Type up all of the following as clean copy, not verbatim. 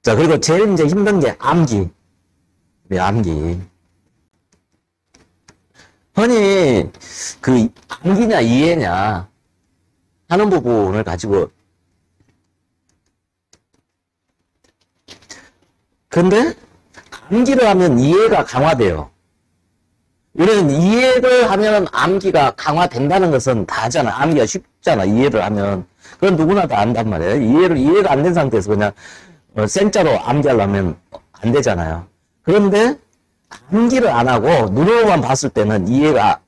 자, 그리고 제일 이제 힘든 게 암기. 암기. 흔히 그 암기냐 이해냐 하는 부분을 가지고 근데 암기를 하면 이해가 강화돼요. 우리는 이해를 하면 암기가 강화된다는 것은 다 하잖아. 암기가 쉽잖아. 이해를 하면. 그건 누구나 다 안단 말이에요. 이해가 안 된 상태에서 그냥 생짜로 암기하려면 안 되잖아요. 그런데 암기를 안 하고 눈으로만 봤을 때는 이해가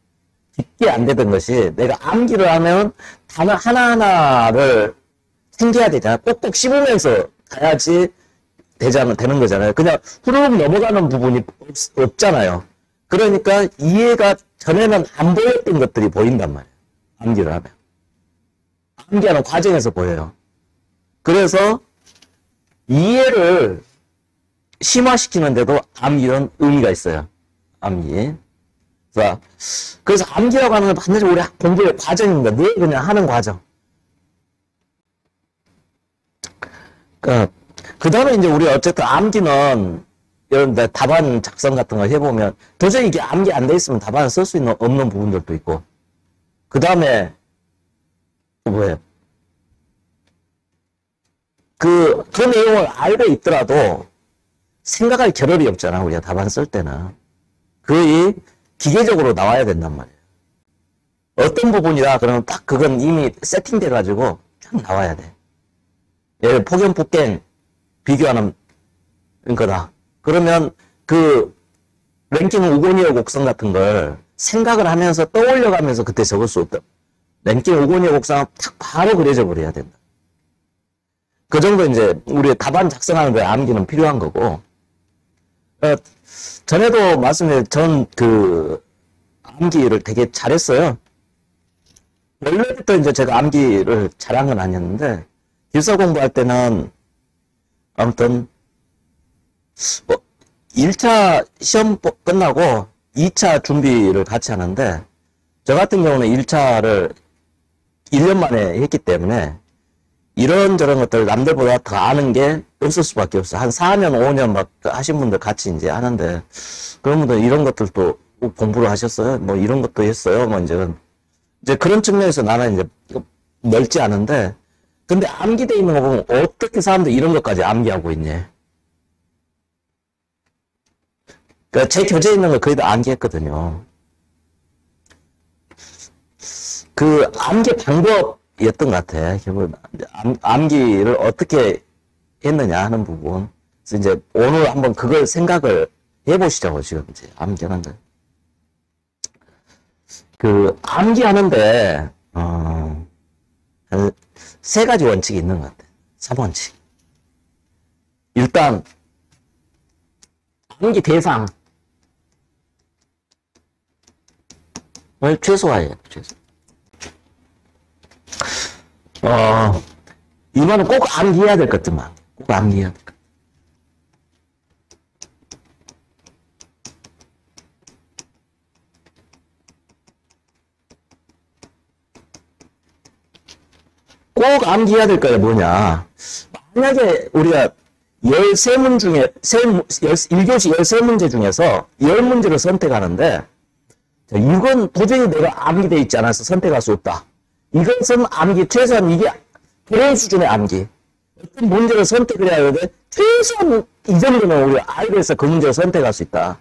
깊게 안 되던 것이 내가 암기를 하면 단어 하나하나를 챙겨야 되잖아. 꼭꼭 씹으면서 가야지 되는 거잖아요. 그냥 후루룩 넘어가는 부분이 없잖아요. 그러니까 이해가 전에는 안 보였던 것들이 보인단 말이에요. 암기를 하면. 암기하는 과정에서 보여요. 그래서 이해를 심화시키는데도 암기는 의미가 있어요. 암기. 자, 그래서 암기라고 하는 건 반드시 우리 공부의 과정입니다. 늘 그냥 하는 과정. 그 다음에 이제 우리 어쨌든 암기는 이런 답안 작성 같은 거 해보면 도저히 이게 암기 안 돼 있으면 답안을 쓸 수 없는 부분들도 있고 그 다음에 뭐예요? 그 내용을 알고 있더라도 생각할 겨를이 없잖아. 우리가 답안 쓸 때는 거의 기계적으로 나와야 된단 말이에요. 어떤 부분이라 그러면 딱 그건 이미 세팅돼 가지고 쫙 나와야 돼. 예를 폭염 폭갱 비교하는 거다. 그러면 그 랭킹 우고니어 곡선 같은 걸 생각을 하면서 떠올려가면서 그때 적을 수 없다. 랭킹 우고니어 곡선은 딱 바로 그려져 버려야 된다. 그 정도 이제 우리 답안 작성하는 데 암기는 필요한 거고. 전에도 말씀드린 전 그 암기를 되게 잘했어요. 원래부터 이제 제가 암기를 잘한 건 아니었는데 기숙사 공부할 때는 아무튼 1차 시험 끝나고 2차 준비를 같이 하는데 저 같은 경우는 1차를 1년 만에 했기 때문에 이런저런 것들 남들보다 더 아는 게 없을 수밖에 없어. 한 4년, 5년 막 하신 분들 같이 이제 하는데 그런 분들 이런 것들도 공부를 하셨어요. 뭐 이런 것도 했어요. 뭐 이제 그런 측면에서 나는 이제 넓지 않은데 근데 암기돼 있는 거 보면 어떻게 사람들이 이런 것까지 암기하고 있냐. 그러니까 제 교재에 있는 거 거의 다 암기했거든요. 그 암기 방법이었던 것 같아. 결국 암기를 어떻게 했느냐 하는 부분. 그래서 이제 오늘 한번 그걸 생각을 해보시자고 지금 이제 암기하는 거. 그 암기하는데 한 세 가지 원칙이 있는 것 같아. 3원칙. 일단 암기 대상을 최소화해요. 최소. 이거는 꼭 암기해야 될 것들만. 꼭 암기해야 될 것. 꼭 암기해야 될 거야, 뭐냐. 만약에 우리가 13문 중에, 1교시 13문제 중에서 10문제를 선택하는데, 이건 도저히 내가 암기되어 있지 않아서 선택할 수 없다. 이것은 암기, 최소한 이게 그런 수준의 암기. 어떤 문제를 선택을 해야 하는데, 최소한 이 정도는 우리가 알고 있어 그 문제를 선택할 수 있다.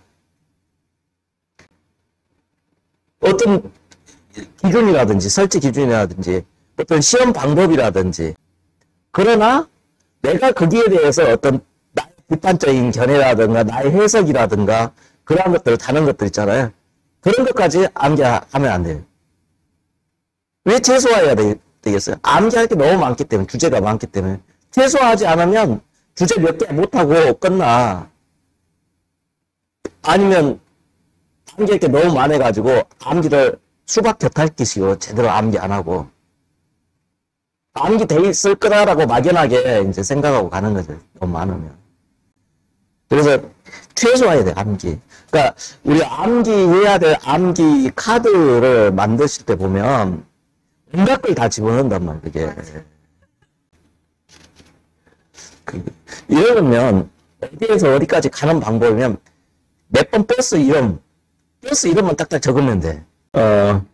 어떤 기준이라든지, 설치 기준이라든지, 어떤 시험 방법이라든지. 그러나, 내가 거기에 대해서 어떤 나의 비판적인 견해라든가, 나의 해석이라든가, 그러한 것들, 다른 것들 있잖아요. 그런 것까지 암기하면 안 돼요. 왜 최소화해야 되겠어요? 암기할 게 너무 많기 때문에, 주제가 많기 때문에. 최소화하지 않으면 주제 몇 개 못하고 끝나. 아니면 암기할 게 너무 많아가지고 암기를 수박 곁핥기식으로 제대로 암기 안 하고 암기 돼 있을 거다라고 막연하게 이제 생각하고 가는 거죠. 너무 많으면. 그래서 최소화해야 돼, 암기. 그러니까 우리 암기해야 될 암기 카드를 만드실 때 보면 온갖 걸 다 집어넣는단 말이에요, 그게. 이러면 어디에서 어디까지 가는 방법이면 몇 번 버스 이름만 딱딱 적으면 돼. 그러니까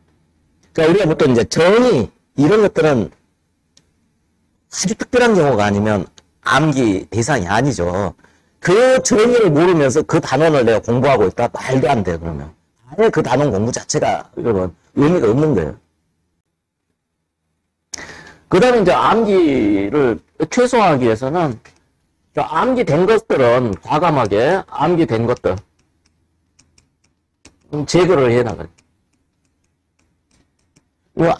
우리가 보통 이제 정의 이런 것들은 아주 특별한 경우가 아니면 암기 대상이 아니죠. 그 정의를 모르면서 그 단원을 내가 공부하고 있다? 말도 안 돼요, 그러면. 아예 그 단원 공부 자체가, 여러분, 의미가 없는 거예요. 그 다음에 이제 암기를 최소화하기 위해서는, 암기된 것들은 과감하게 암기된 것들, 제거를 해 나가요.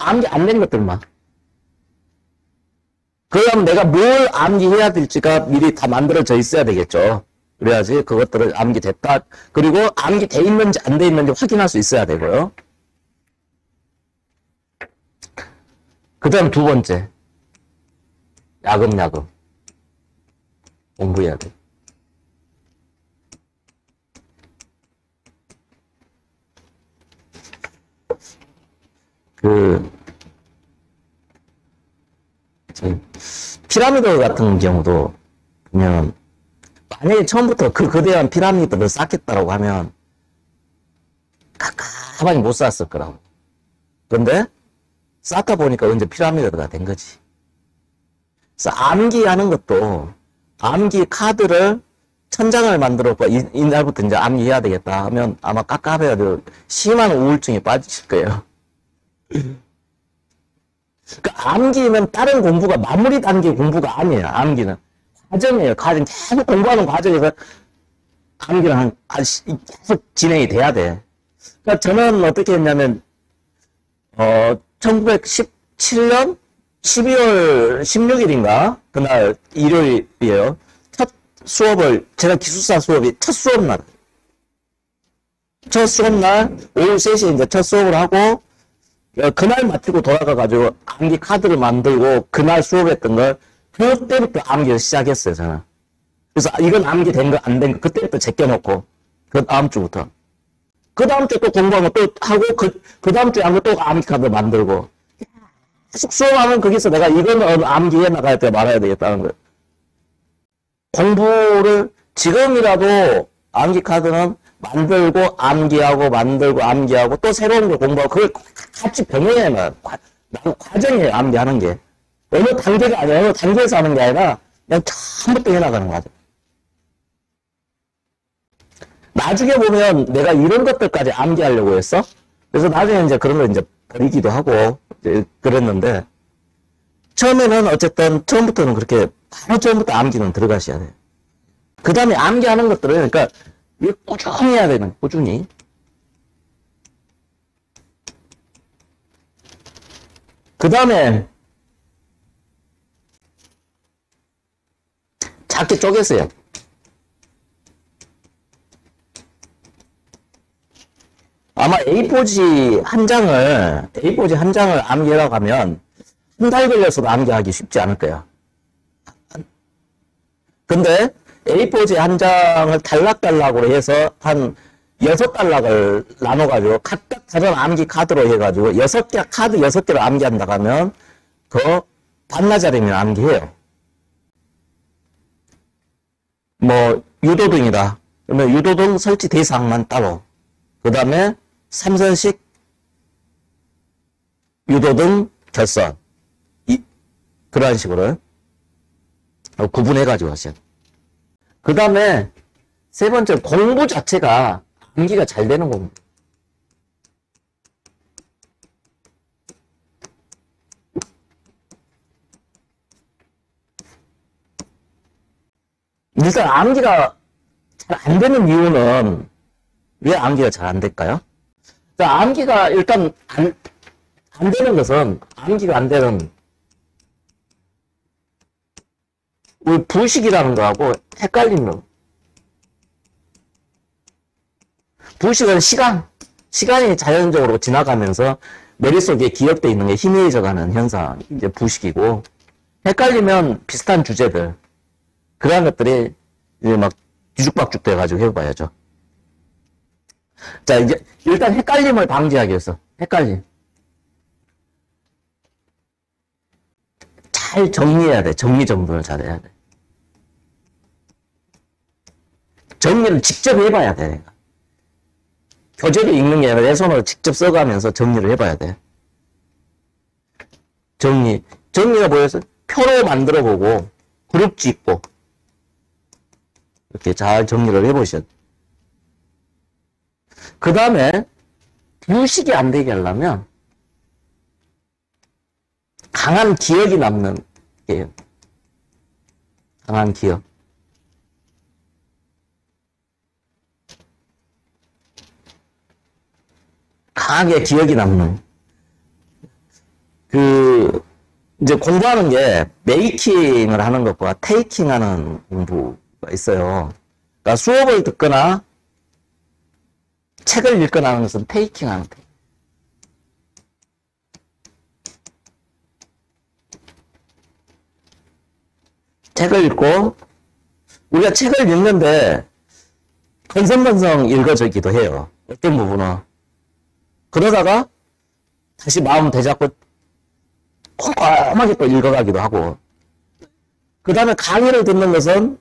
암기 안 된 것들만. 그러면 내가 뭘 암기해야 될지가 미리 다 만들어져 있어야 되겠죠. 그래야지 그것들을 암기됐다. 그리고 암기돼 있는지 안 돼 있는지 확인할 수 있어야 되고요. 그 다음 두 번째. 야금야금. 공부해야 돼. 피라미드 같은 경우도 보면 만약에 처음부터 그 거대한 피라미드를 쌓겠다라고 하면 가만히 못 쌓았을 거라고. 그런데 쌓다 보니까 언제 피라미드가 된 거지. 그래서 암기하는 것도 암기 카드를 1000장을 만들었고 이날부터 이제 암기해야 되겠다 하면 아마 깝깝해야 심한 우울증에 빠지실 거예요. 그러니까 암기는 다른 공부가 마무리 단계 공부가 아니에요. 암기는 과정이에요. 과정 계속 공부하는 과정에서 암기는 계속 진행이 돼야 돼. 그러니까 저는 어떻게 했냐면 1917년 12월 16일인가 그날 일요일이에요. 첫 수업을 제가 기숙사 수업이 첫 수업날 오후 3시에 이제 첫 수업을 하고 그날 마치고 돌아가가지고 암기 카드를 만들고 그날 수업했던 걸 그때부터 암기를 시작했어요, 저는. 그래서 이건 암기 된 거, 안 된 거, 그때부터 제껴놓고, 그 다음 주부터. 그 다음 주에 또 공부하면 또 하고, 그 다음 주에 하면 또 암기 카드 만들고. 계속 수업하면 거기서 내가 이거는 암기해 나가야 돼, 말아야 되겠다는 거예요. 공부를 지금이라도 암기 카드는 만들고 암기하고 만들고 암기하고 또 새로운 걸 공부하고 그걸 같이 병행해요. 과정이에요. 암기하는 게. 어느 단계가 아니라 어느 단계에서 하는 게 아니라 그냥 처음부터 해나가는 과정. 나중에 보면 내가 이런 것들까지 암기하려고 했어. 그래서 나중에 이제 그런 걸 이제 버리기도 하고 이제 그랬는데 처음에는 어쨌든 처음부터는 그렇게 바로 처음부터 암기는 들어가셔야 돼요. 그 다음에 암기하는 것들은 그러니까 이거 꾸준히 해야 되는, 꾸준히. 그 다음에 작게 쪼갰어요. 아마 A4지 한 장을 암기하라고 하면 한 달 걸려서도 암기하기 쉽지 않을 거예요. 근데 A4지 한 장을 단락단락으로 해서 한 6단락을 나눠가지고 각각 다른 암기 카드로 해가지고 6개, 카드 6개를 암기한다고 하면 그 반나절이면 암기해요. 뭐 유도등이다. 그러면 유도등 설치 대상만 따로. 그 다음에 삼선식 유도등 결선. 그러한 식으로 구분해가지고 하셔야 돼요. 그 다음에 세 번째 공부 자체가 암기가 잘 되는 공부. 일단 암기가 잘 안 되는 이유는 왜 암기가 잘 안 될까요? 자, 암기가 일단 안 되는 것은 암기가 안 되는 우리 부식이라는 거하고 헷갈리는 부식은 시간이 자연적으로 지나가면서 머릿속에 기억되어 있는 게 희미해져가는 현상, 이제 부식이고 헷갈리면 비슷한 주제들 그런 것들이 이제 막 뒤죽박죽 돼가지고 해봐야죠. 자, 이제 일단 헷갈림을 방지하기 위해서 헷갈림 잘 정리해야 돼. 정리정돈을 잘해야 돼. 정리를 직접 해봐야 돼. 교재를 읽는 게 아니라 내 손으로 직접 써가면서 정리를 해봐야 돼. 정리가 뭐였어? 표로 만들어 보고, 그룹 짓고, 이렇게 잘 정리를 해보셔야 돼. 그 다음에, 부식이 안 되게 하려면, 강한 기억이 남는 게요. 강한 기억. 강하게 기억이 남는. 이제 공부하는 게 메이킹을 하는 것과 테이킹 하는 공부가 있어요. 그러니까 수업을 듣거나 책을 읽거나 하는 것은 테이킹 하는 거예요. 책을 읽고, 우리가 책을 읽는데 건성건성 읽어지기도 해요. 어떤 부분은. 그러다가 다시 마음 되잡고 꼼꼼하게 또 읽어가기도 하고. 그 다음에 강의를 듣는 것은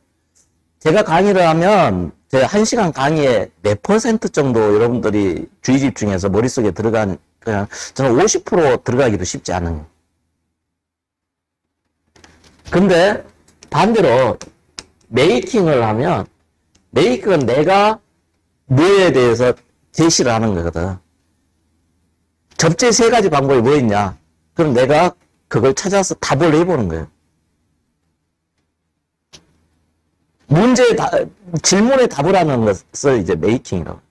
제가 강의를 하면 제 1시간 강의에 몇 % 정도 여러분들이 주의 집중해서 머릿속에 그냥 저는 50% 들어가기도 쉽지 않은. 근데 반대로 메이킹을 하면 메이킹은 내가 뭐에 대해서 제시를 하는 거거든. 접제 3가지 방법이 뭐 있냐? 그럼 내가 그걸 찾아서 답을 해보는 거예요. 질문에 답을 하는 것을 이제 메이킹이라고.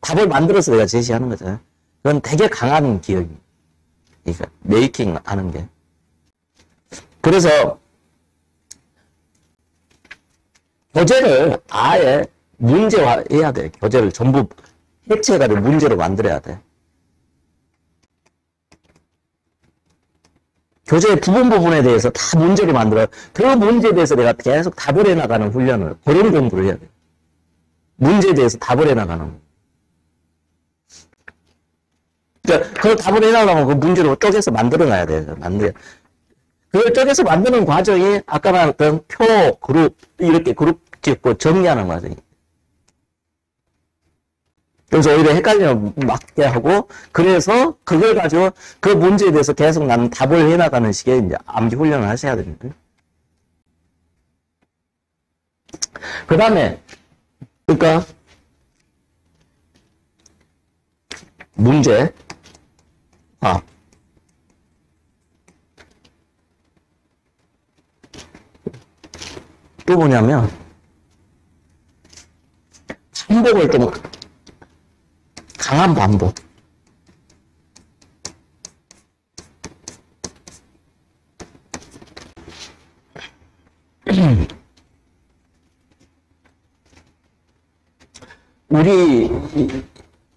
답을 만들어서 내가 제시하는 거잖아요. 그건 되게 강한 기억이. 그러니까 메이킹 하는 게. 그래서 교재를 아예 문제화해야 돼. 교재를 전부 해체해가지고 문제로 만들어야 돼. 교재의 부분에 대해서 다 문제를 만들어. 그 문제에 대해서 내가 계속 답을 해나가는 훈련을, 그런 공부를 해야 돼. 문제에 대해서 답을 해나가는. 그러니까 그걸 답을 해나가면 그 문제를 쪼개서 만들어놔야 돼. 그걸 쪼개서 만드는 과정이 아까 말했던 표, 그룹, 이렇게 그룹 짓고 정리하는 과정이. 그래서 오히려 헷갈리면 맞게 하고, 그래서 그걸 가지고 그 문제에 대해서 계속 나는 답을 해나가는 식의 이제 암기 훈련을 하셔야 됩니다. 그 다음에, 그러니까, 문제, 또 뭐냐면, 반복을 좀, 강한 반복.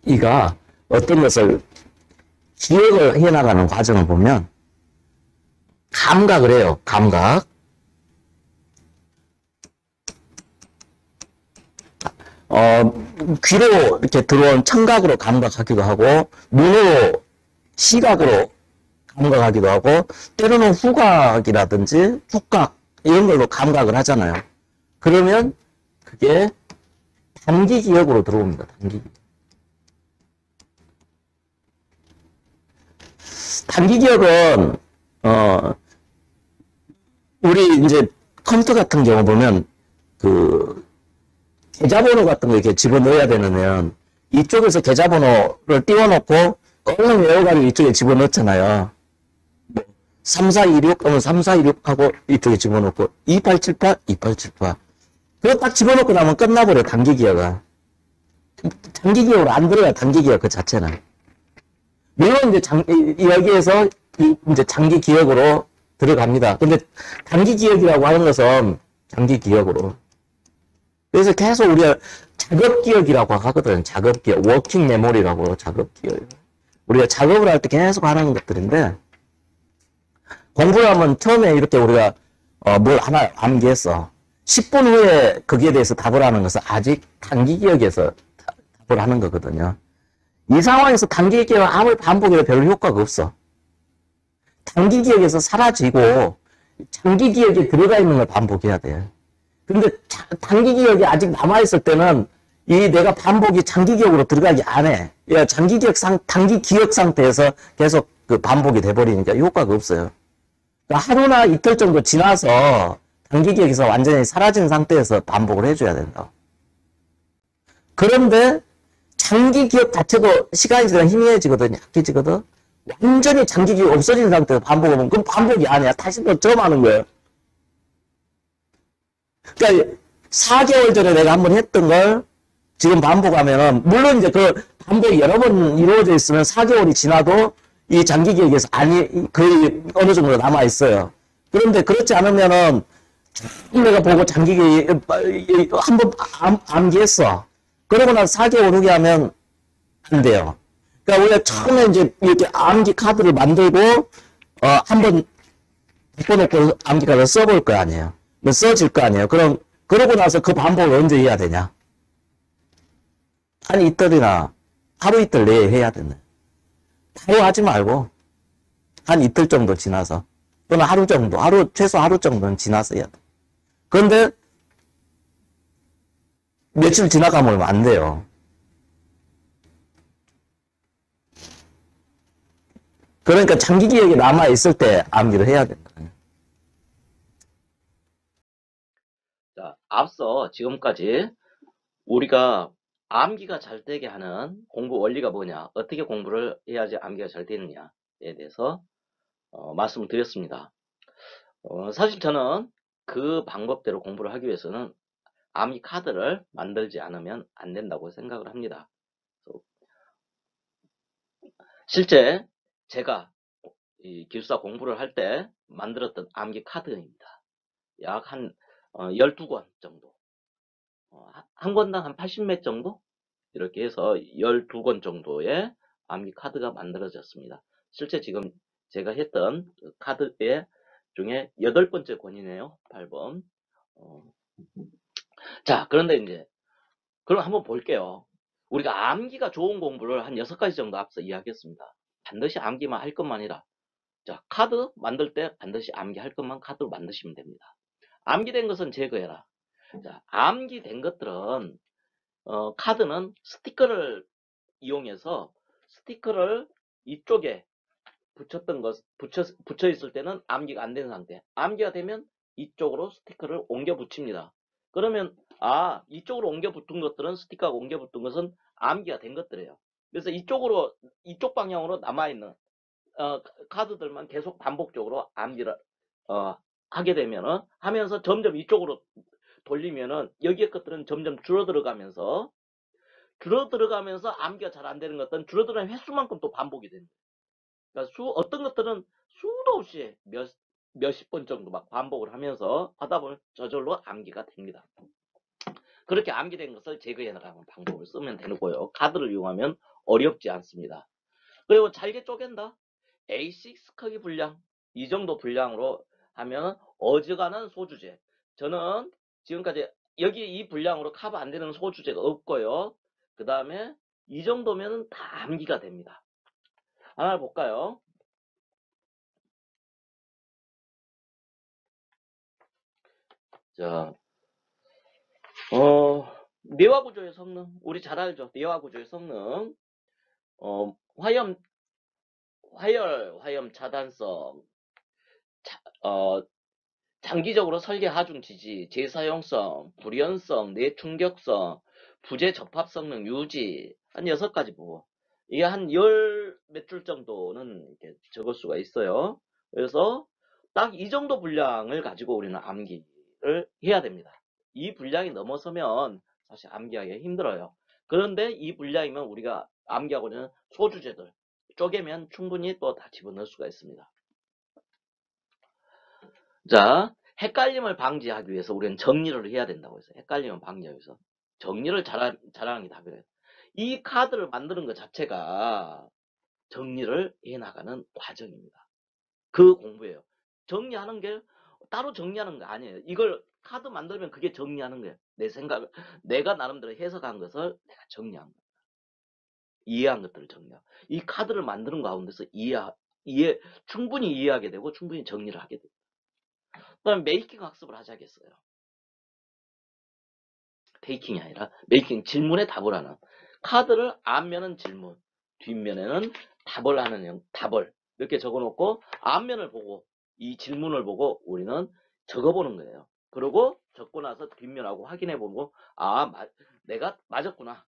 우리가 어떤 것을 기억을 해나가는 과정을 보면 감각을 해요. 감각. 귀로 이렇게 들어온 청각으로 감각하기도 하고, 눈으로, 시각으로 감각하기도 하고, 때로는 후각이라든지 촉각, 이런 걸로 감각을 하잖아요. 그러면 그게 단기 기억으로 들어옵니다. 단기 기억은, 우리 이제 컴퓨터 같은 경우 보면, 계좌번호 같은 거 이렇게 집어넣어야 되면 이쪽에서 계좌번호를 띄워놓고 얼른 외워가지고 이쪽에 집어넣잖아요. 3426 하면 3426 하고 이쪽에 집어넣고 2878, 2878. 그거 딱 집어넣고 나면 끝나버려, 단기 기억은. 장기 기억으로 안 들어가, 단기 기억 그 자체는. 물론 이제 여기에서 이제 장기 기억으로 들어갑니다. 근데 단기 기억이라고 하는 것은 장기 기억으로. 그래서 계속 우리가 작업기억이라고 하거든. 작업기억. 워킹 메모리라고, 작업기억. 우리가 작업을 할 때 계속 하는 것들인데, 공부를 하면 처음에 이렇게 우리가 뭘 하나 암기했어. 10분 후에 거기에 대해서 답을 하는 것은 아직 단기 기억에서 답을 하는 거거든요. 이 상황에서 단기 기억은 아무리 반복해도 별 효과가 없어. 단기 기억에서 사라지고 장기 기억에 들어가 있는 걸 반복해야 돼. 근데 단기 기억이 아직 남아있을 때는 이 내가 반복이 장기 기억으로 들어가기 안 해. 야, 단기 기억 상태에서 계속 그 반복이 돼버리니까 효과가 없어요. 그러니까 하루나 이틀 정도 지나서 단기 기억에서 완전히 사라진 상태에서 반복을 해줘야 된다. 그런데 장기 기억 자체도 시간이 지나면 희미해지거든, 약해지거든. 완전히 장기 기억 없어진 상태에서 반복하면 그럼 반복이 아니야. 다시 또 점하는 거예요. 그러니까 4개월 전에 내가 한번 했던 걸 지금 반복하면은 물론 이제 그 반복이 여러 번 이루어져 있으면 4개월이 지나도 이 장기 기억에서 거의 어느 정도 남아 있어요. 그런데 그렇지 않으면은 내가 보고 장기 기억 한번 암기했어. 그러고 나서 4개월 후에 하면 안 돼요. 그러니까 우리가 처음에 이제 이렇게 암기 카드를 만들고 한번 바꿔놓고 암기 카드를 써볼 거 아니에요. 써질 거 아니에요. 그러고 나서 그 반복을 언제 해야 되냐? 한 이틀이나 하루 이틀 내에 해야 되네. 바로 하지 말고 한 이틀 정도 지나서 또는 하루 정도, 최소 하루 정도는 지나서 해야 돼. 그런데 며칠 지나가면 안 돼요. 그러니까 장기 기억이 남아있을 때 암기를 해야 된다. 자, 앞서 지금까지 우리가 암기가 잘 되게 하는 공부 원리가 뭐냐, 어떻게 공부를 해야지 암기가 잘 되느냐에 대해서 말씀을 드렸습니다. 사실 저는 그 방법대로 공부를 하기 위해서는 암기 카드를 만들지 않으면 안 된다고 생각을 합니다. 실제 제가 이 기숙사 공부를 할 때 만들었던 암기 카드입니다. 약 한 12권 정도. 한 권당 한 80매 정도? 이렇게 해서 12권 정도의 암기 카드가 만들어졌습니다. 실제 지금 제가 했던 카드의 중에 8번째 권이네요. 8번. 자, 그런데 이제 그럼 한번 볼게요. 우리가 암기가 좋은 공부를 한 6가지 정도 앞서 이야기했습니다. 반드시 암기만 할 것만 아니라, 자, 카드 만들 때 반드시 암기할 것만 카드로 만드시면 됩니다. 암기된 것은 제거해라. 자, 암기된 것들은 카드는 스티커를 이용해서 스티커를 이쪽에 붙여 있을 때는 암기가 안 된 상태. 암기가 되면 이쪽으로 스티커를 옮겨 붙입니다. 그러면 이쪽으로 옮겨 붙은 것들은, 스티커가 옮겨 붙은 것은 암기가 된 것들이에요. 그래서 이쪽 방향으로 남아있는 카드들만 계속 반복적으로 암기를 하게 되면은, 하면서 점점 이쪽으로 돌리면은 여기의 것들은 점점 줄어들어가면서 암기가 잘 안 되는 것들은 줄어드는 횟수만큼 또 반복이 됩니다. 그러니까 어떤 것들은 수도 없이 몇십 번 정도 막 반복을 하면서 하다 보면 저절로 암기가 됩니다. 그렇게 암기된 것을 제거해 나가는 방법을 쓰면 되는 거예요. 카드를 이용하면 어렵지 않습니다. 그리고 잘게 쪼갠다. A6 크기 분량, 이 정도 분량으로 하면 어지간한 소주제. 저는 지금까지 여기 이 분량으로 커버 안 되는 소주제가 없고요. 그 다음에 이 정도면 다 암기가 됩니다. 하나 볼까요? 자, 내화 구조의 성능, 우리 잘 알죠? 내화 구조의 성능, 화염 차단성, 장기적으로 설계 하중 지지, 재사용성, 불연성, 내충격성, 부재 접합 성능 유지, 한 6가지 보고, 이게 한 열 몇 줄 정도는 이렇게 적을 수가 있어요. 그래서 딱 이 정도 분량을 가지고 우리는 암기를 해야 됩니다. 이 분량이 넘어서면 사실 암기하기가 힘들어요. 그런데 이 분량이면 우리가 암기하고는 소주제들 쪼개면 충분히 또 다 집어넣을 수가 있습니다. 자, 헷갈림을 방지하기 위해서 우리는 정리를 해야 된다고 해서, 헷갈림을 방지하기 위해서 정리를 잘하는 게 답이래요. 이 카드를 만드는 것 자체가 정리를 해나가는 과정입니다. 그 공부예요. 정리하는 게 따로 정리하는 거 아니에요. 이걸 카드 만들면 그게 정리하는 거예요. 내가 나름대로 해석한 것을 내가 정리한 거예요. 이해한 것들을 정리하고, 이 카드를 만드는 가운데서 충분히 이해하게 되고 충분히 정리를 하게 됩니다. 그 다음에 메이킹 학습을 하자겠어요. 테이킹이 아니라 메이킹, 질문에 답을 하는. 카드를 앞면은 질문, 뒷면에는 답을 하는 답을 이렇게 적어놓고 앞면을 보고 이 질문을 보고 우리는 적어보는 거예요. 그리고 적고 나서 뒷면하고 확인해보고 내가 맞았구나.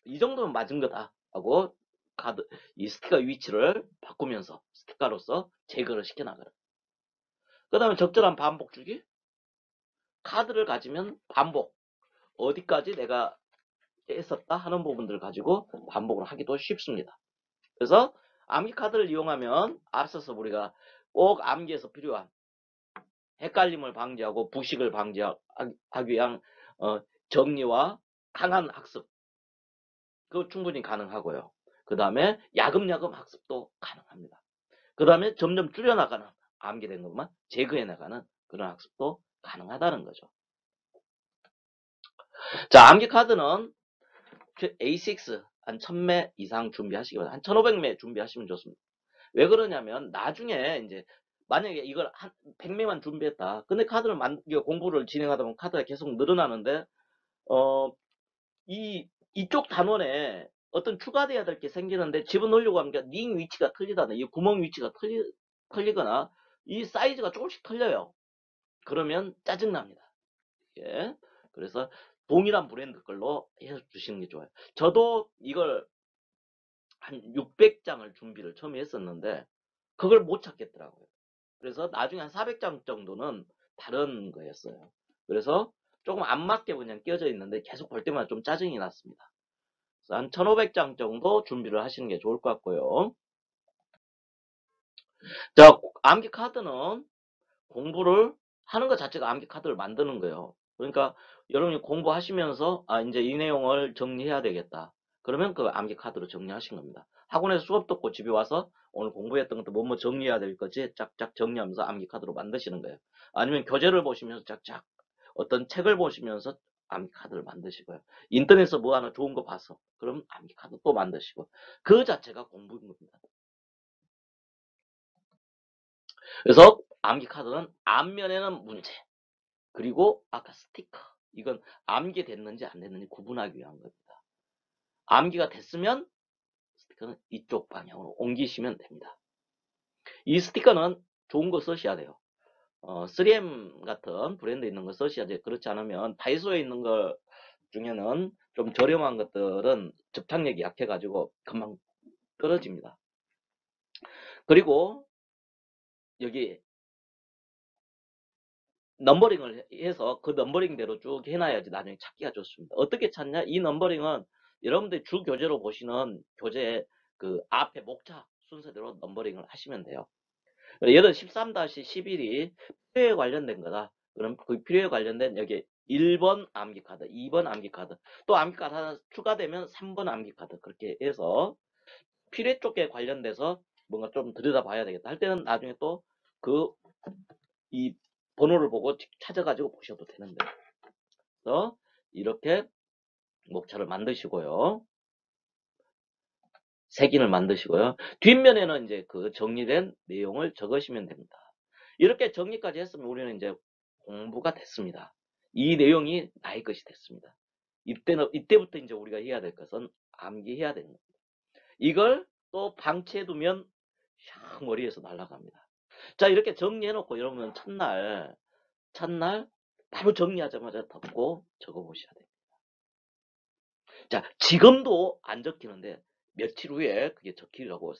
이 정도면 맞은 거다 하고 카드 이 스티커 위치를 바꾸면서 스티커로서 제거를 시켜나가는. 그 다음에 적절한 반복 주기. 카드를 가지면 반복, 어디까지 내가 했었다 하는 부분들을 가지고 반복을 하기도 쉽습니다. 그래서 암기 카드를 이용하면 앞서서 우리가 꼭 암기에서 필요한 헷갈림을 방지하고 부식을 방지하기 위한 정리와 강한 학습, 그거 충분히 가능하고요. 그 다음에 야금야금 학습도 가능합니다. 그 다음에 점점 줄여나가는, 암기된 것만 제거해나가는 그런 학습도 가능하다는 거죠. 자, 암기 카드는 A6 한 1000매 이상 준비하시기 바랍니다. 한 1500매 준비하시면 좋습니다. 왜 그러냐면 나중에 이제 만약에 이걸 한 100매만 준비했다. 근데 카드를 공부를 진행하다 보면 카드가 계속 늘어나는데 이쪽 단원에 어떤 추가돼야 될 게 생기는데 집어넣으려고 하면 링 위치가 틀리다는, 이 구멍 위치가 틀리거나 이 사이즈가 조금씩 틀려요. 그러면 짜증납니다. 예. 그래서 동일한 브랜드 걸로 해주시는 게 좋아요. 저도 이걸 한 600장을 준비를 처음에 했었는데 그걸 못 찾겠더라고요. 그래서 나중에 한 400장 정도는 다른 거였어요. 그래서 조금 안 맞게 그냥 끼어져 있는데 계속 볼 때마다 좀 짜증이 났습니다. 그래서 한 1500장 정도 준비를 하시는 게 좋을 것 같고요. 자, 암기 카드는 공부를 하는 것 자체가 암기 카드를 만드는 거예요. 그러니까 여러분이 공부하시면서 이제 이 내용을 정리해야 되겠다. 그러면 그 암기 카드로 정리하신 겁니다. 학원에서 수업 듣고 집에 와서 오늘 공부했던 것도 뭐뭐 정리해야 될 거지 짝짝 정리하면서 암기 카드로 만드시는 거예요. 아니면 교재를 보시면서 짝짝 어떤 책을 보시면서 암기 카드를 만드시고요. 인터넷에서 뭐 하나 좋은 거 봐서 그럼 암기 카드 또 만드시고, 그 자체가 공부인 겁니다. 그래서 암기 카드는 앞면에는 문제, 그리고 아까 스티커, 이건 암기됐는지 안 됐는지 구분하기 위한 겁니다. 암기가 됐으면 스티커는 이쪽 방향으로 옮기시면 됩니다. 이 스티커는 좋은 거 쓰셔야 돼요. 3M 같은 브랜드 있는 거 쓰셔야지. 그렇지 않으면 다이소에 있는 거 중에는 좀 저렴한 것들은 접착력이 약해가지고 금방 떨어집니다. 그리고 여기 넘버링을 해서 그 넘버링대로 쭉 해놔야지 나중에 찾기가 좋습니다. 어떻게 찾냐? 이 넘버링은 여러분들이 주 교재로 보시는 교재의 그 앞에 목차 순서대로 넘버링을 하시면 돼요. 예를 들어 13-11이 필요에 관련된 거다. 그럼 그 필요에 관련된 여기 1번 암기 카드, 2번 암기 카드, 또 암기 카드 하나 추가되면 3번 암기 카드, 그렇게 해서 필요 쪽에 관련돼서 뭔가 좀 들여다봐야 되겠다 할 때는 나중에 또 이 번호를 보고 찾아가지고 보셔도 되는데, 그래서 이렇게 목차를 만드시고요. 색인을 만드시고요. 뒷면에는 이제 그 정리된 내용을 적으시면 됩니다. 이렇게 정리까지 했으면 우리는 이제 공부가 됐습니다. 이 내용이 나의 것이 됐습니다. 이때부터 이제 우리가 해야 될 것은 암기해야 되는 겁니다. 이걸 또 방치해두면 샥 머리에서 날아갑니다. 자, 이렇게 정리해놓고 여러분은 첫날 바로 정리하자마자 덮고 적어보셔야 됩니다. 자, 지금도 안 적히는데 며칠 후에 그게 적히라고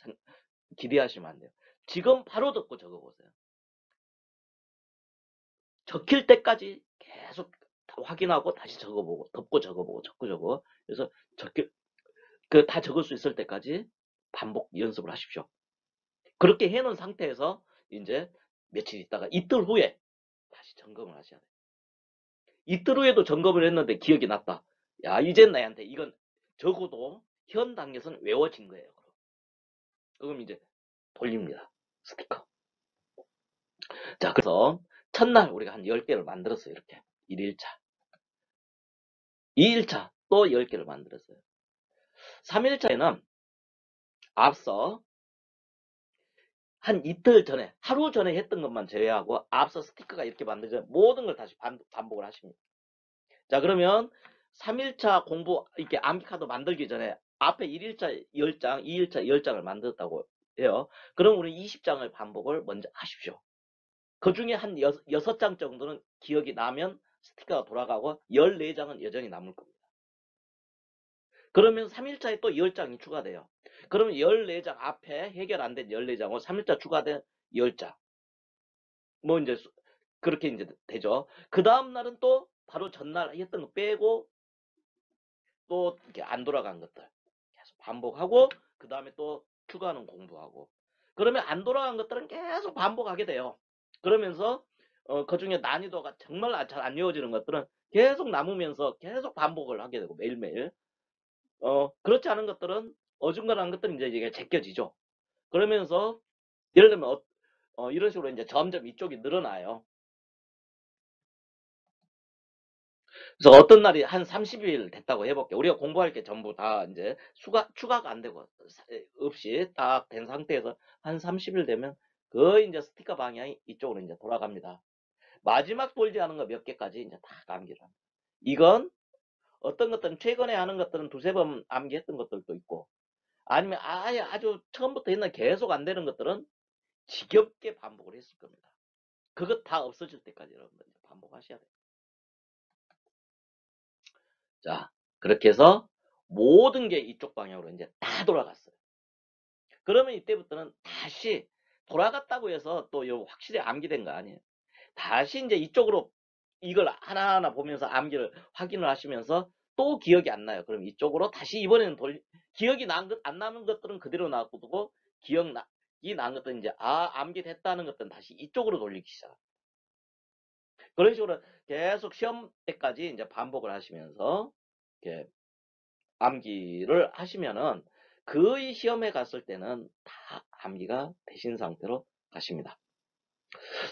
기대하시면 안 돼요. 지금 바로 덮고 적어보세요. 적힐 때까지 계속 확인하고 다시 적어보고 덮고 적어보고 적고. 그래서 다 적을 수 있을 때까지 반복 연습을 하십시오. 그렇게 해놓은 상태에서 이제 며칠 있다가 이틀 후에 다시 점검을 하셔야 돼요. 이틀 후에도 점검을 했는데 기억이 났다. 야, 이젠 나한테 이건 적어도 현 단계에서는 외워진 거예요. 그럼 이제 돌립니다. 스티커. 자, 그래서 첫날 우리가 한 10개를 만들었어요. 이렇게 1일차, 2일차 또 10개를 만들었어요. 3일차에는 앞서 한 이틀 전에, 하루 전에 했던 것만 제외하고 앞서 스티커가 이렇게 만들어져 모든 걸 다시 반복을 하십니다. 자, 그러면 3일차 공부, 이렇게 암기 카드 만들기 전에 앞에 1일차 10장, 2일차 10장을 만들었다고 해요. 그럼 우리 20장을 반복을 먼저 하십시오. 그 중에 한 6장 정도는 기억이 나면 스티커가 돌아가고 14장은 여전히 남을 겁니다. 그러면 3일차에 또 10장이 추가돼요. 그러면 14장 앞에 해결 안 된 14장으로 3일차 추가된 10장. 뭐 이제 그렇게 이제 되죠. 그 다음 날은 또 바로 전날 했던 거 빼고 또 이렇게 안 돌아간 것들 계속 반복하고 그 다음에 또 추가하는 공부하고 그러면 안 돌아간 것들은 계속 반복하게 돼요. 그러면서 그 중에 난이도가 정말 잘 안 이어지는 것들은 계속 남으면서 계속 반복을 하게 되고 매일매일 그렇지 않은 것들은 어중간한 것들은 이제 이게 제껴지죠. 그러면서 예를 들면 이런 식으로 이제 점점 이쪽이 늘어나요. 그래서 어떤 날이 한 30일 됐다고 해볼게요. 우리가 공부할 게 전부 다 이제 추가가 안 되고 없이 딱 된 상태에서 한 30일 되면 거의 이제 스티커 방향이 이쪽으로 이제 돌아갑니다. 마지막 돌지 않은 거 몇 개까지 이제 다 암기를 합니다. 이건 어떤 것들은 최근에 하는 것들은 두세 번 암기했던 것들도 있고 아니면 아예 아주 처음부터 옛날 계속 안 되는 것들은 지겹게 반복을 했을 겁니다. 그것 다 없어질 때까지 여러분들 반복하셔야 돼요. 자, 그렇게 해서 모든 게 이쪽 방향으로 이제 다 돌아갔어요. 그러면 이때부터는 다시 돌아갔다고 해서 또 확실히 암기된 거 아니에요. 다시 이제 이쪽으로 이걸 하나하나 보면서 암기를 확인을 하시면서 또 기억이 안 나요. 그럼 이쪽으로 다시 이번에는 기억이 안 남은 것들은 그대로 놔두고 기억이 난 것들은 이제 암기됐다는 것들은 다시 이쪽으로 돌리기 시작합니다. 그런 식으로 계속 시험 때까지 이제 반복을 하시면서 이렇게 암기를 하시면은 거의 시험에 갔을 때는 다 암기가 되신 상태로 가십니다.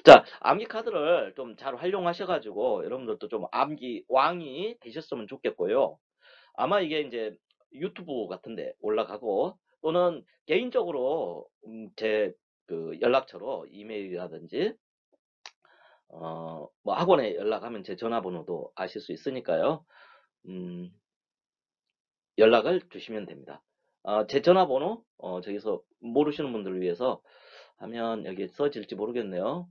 자, 암기 카드를 좀 잘 활용하셔가지고 여러분들도 좀 암기 왕이 되셨으면 좋겠고요. 아마 이게 이제 유튜브 같은데 올라가고 또는 개인적으로 제 그 연락처로 이메일이라든지 뭐 학원에 연락하면 제 전화번호도 아실 수 있으니까요. 연락을 주시면 됩니다. 제 전화번호 저기서 모르시는 분들을 위해서 하면 여기 써질지 모르겠네요.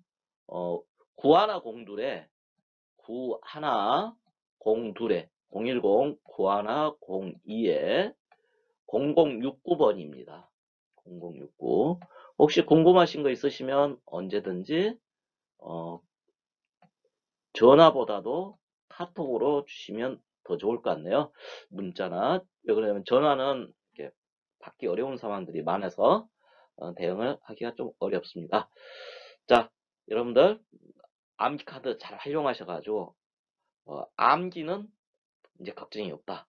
9102에 9102에 010-9102에 0069번입니다. 0069. 혹시 궁금하신 거 있으시면 언제든지 전화보다도 카톡으로 주시면 더 좋을 것 같네요. 문자나 왜냐면 전화는 이렇게 받기 어려운 상황들이 많아서 대응을 하기가 좀 어렵습니다. 자, 여러분들 암기 카드 잘 활용하셔가지고 암기는 이제 걱정이 없다.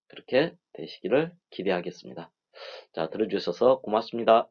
그렇게 되시기를 기대하겠습니다. 자, 들어주셔서 고맙습니다.